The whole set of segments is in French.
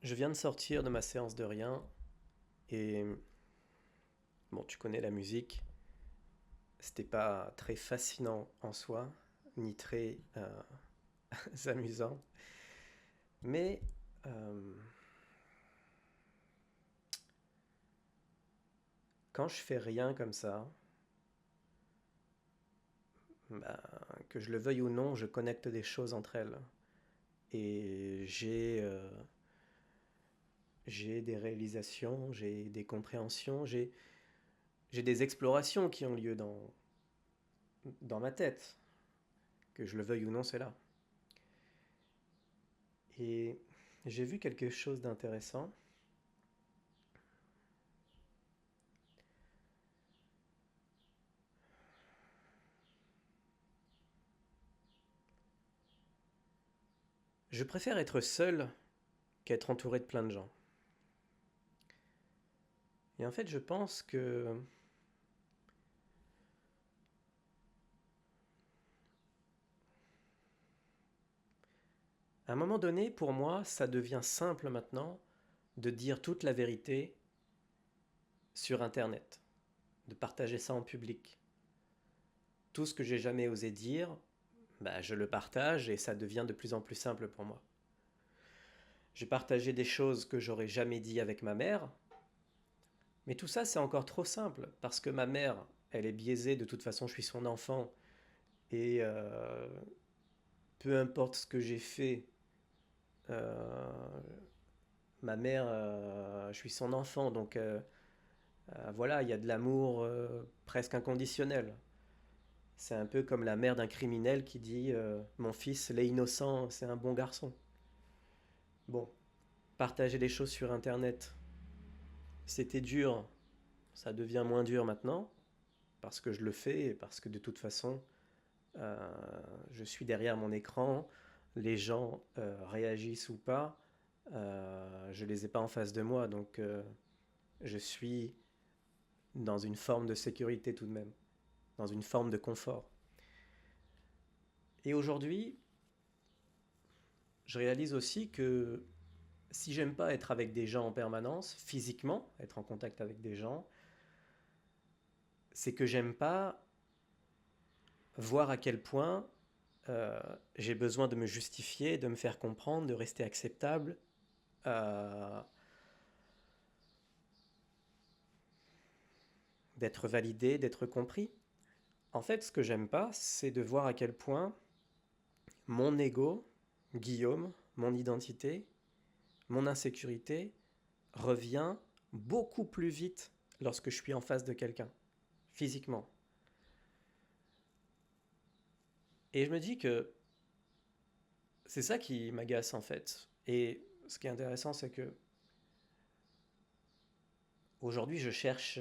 Je viens de sortir de ma séance de rien et bon, tu connais la musique, c'était pas très fascinant en soi, ni très amusant, mais euh, quand je fais rien comme ça, ben, que je le veuille ou non, je connecte des choses entre elles et j'ai des réalisations, j'ai des compréhensions, j'ai des explorations qui ont lieu dans ma tête, que je le veuille ou non, c'est là. Et j'ai vu quelque chose d'intéressant. Je préfère être seul qu'être entouré de plein de gens. Et en fait, je pense que à un moment donné, pour moi, ça devient simple maintenant de dire toute la vérité sur Internet, de partager ça en public. Tout ce que j'ai jamais osé dire, bah, je le partage et ça devient de plus en plus simple pour moi. J'ai partagé des choses que j'aurais jamais dit avec ma mère, mais tout ça c'est encore trop simple parce que ma mère, elle est biaisée, de toute façon je suis son enfant et peu importe ce que j'ai fait, euh, ma mère, je suis son enfant, donc voilà, il y a de l'amour presque inconditionnel. C'est un peu comme la mère d'un criminel qui dit mon fils, l'est innocent, c'est un bon garçon. Bon, partager des choses sur Internet, c'était dur, ça devient moins dur maintenant, parce que je le fais et parce que de toute façon, euh, je suis derrière mon écran, les gens réagissent ou pas, je les ai pas en face de moi, donc je suis dans une forme de sécurité tout de même, dans une forme de confort. Et aujourd'hui, je réalise aussi que si j'aime pas être avec des gens en permanence, physiquement, être en contact avec des gens, c'est que j'aime pas voir à quel point euh, j'ai besoin de me justifier, de me faire comprendre, de rester acceptable, euh, d'être validé, d'être compris. En fait, ce que j'aime pas, c'est de voir à quel point mon ego, Guillaume, mon identité, mon insécurité revient beaucoup plus vite lorsque je suis en face de quelqu'un, physiquement. Et je me dis que c'est ça qui m'agace en fait. Et ce qui est intéressant, c'est que aujourd'hui, je cherche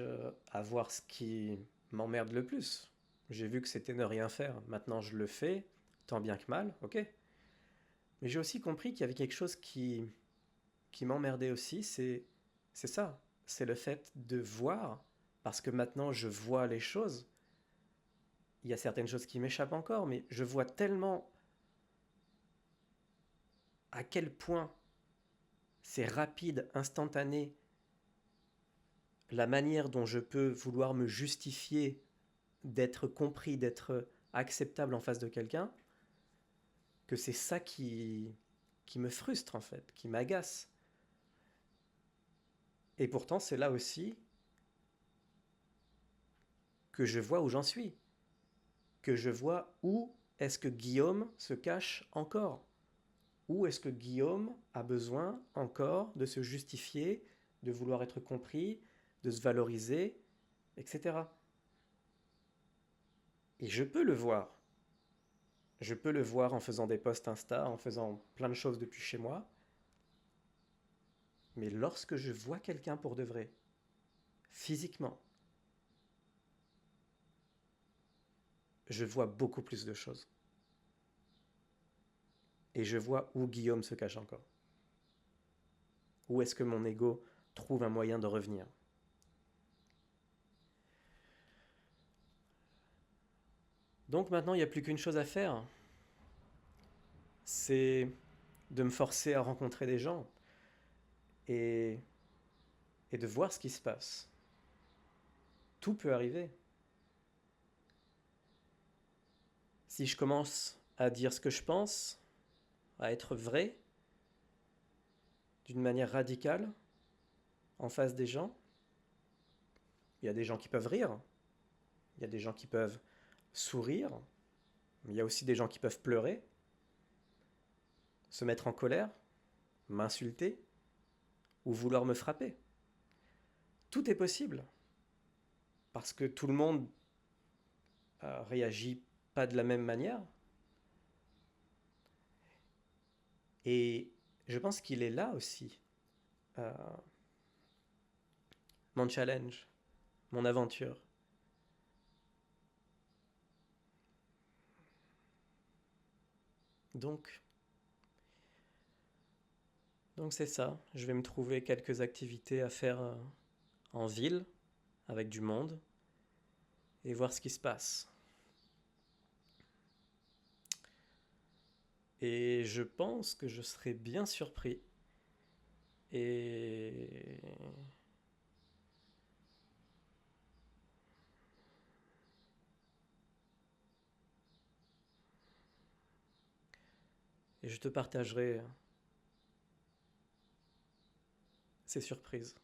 à voir ce qui m'emmerde le plus. J'ai vu que c'était ne rien faire. Maintenant, je le fais, tant bien que mal, ok. Mais j'ai aussi compris qu'il y avait quelque chose qui m'emmerdait aussi, c'est ça. C'est le fait de voir, parce que maintenant je vois les choses. Il y a certaines choses qui m'échappent encore, mais je vois tellement à quel point c'est rapide, instantané, la manière dont je peux vouloir me justifier d'être compris, d'être acceptable en face de quelqu'un, que c'est ça qui me frustre en fait, qui m'agace. Et pourtant, c'est là aussi que je vois où j'en suis, que je vois où est-ce que Guillaume se cache encore. Où est-ce que Guillaume a besoin encore de se justifier, de vouloir être compris, de se valoriser, etc. Et je peux le voir. Je peux le voir en faisant des posts Insta, en faisant plein de choses depuis chez moi. Mais lorsque je vois quelqu'un pour de vrai, physiquement, je vois beaucoup plus de choses. Et je vois où Guillaume se cache encore. Où est-ce que mon ego trouve un moyen de revenir. Donc maintenant, il n'y a plus qu'une chose à faire. C'est de me forcer à rencontrer des gens. et, et de voir ce qui se passe. Tout peut arriver. Si je commence à dire ce que je pense, à être vrai, d'une manière radicale, en face des gens, il y a des gens qui peuvent rire, il y a des gens qui peuvent sourire, il y a aussi des gens qui peuvent pleurer, se mettre en colère, m'insulter ou vouloir me frapper. Tout est possible, parce que tout le monde réagit pas de la même manière. Et je pense qu'il est là aussi, euh, mon challenge, mon aventure. Donc, donc c'est ça. Je vais me trouver quelques activités à faire en ville, avec du monde, et voir ce qui se passe. Et je pense que je serai bien surpris. Et, et je te partagerai ces surprises.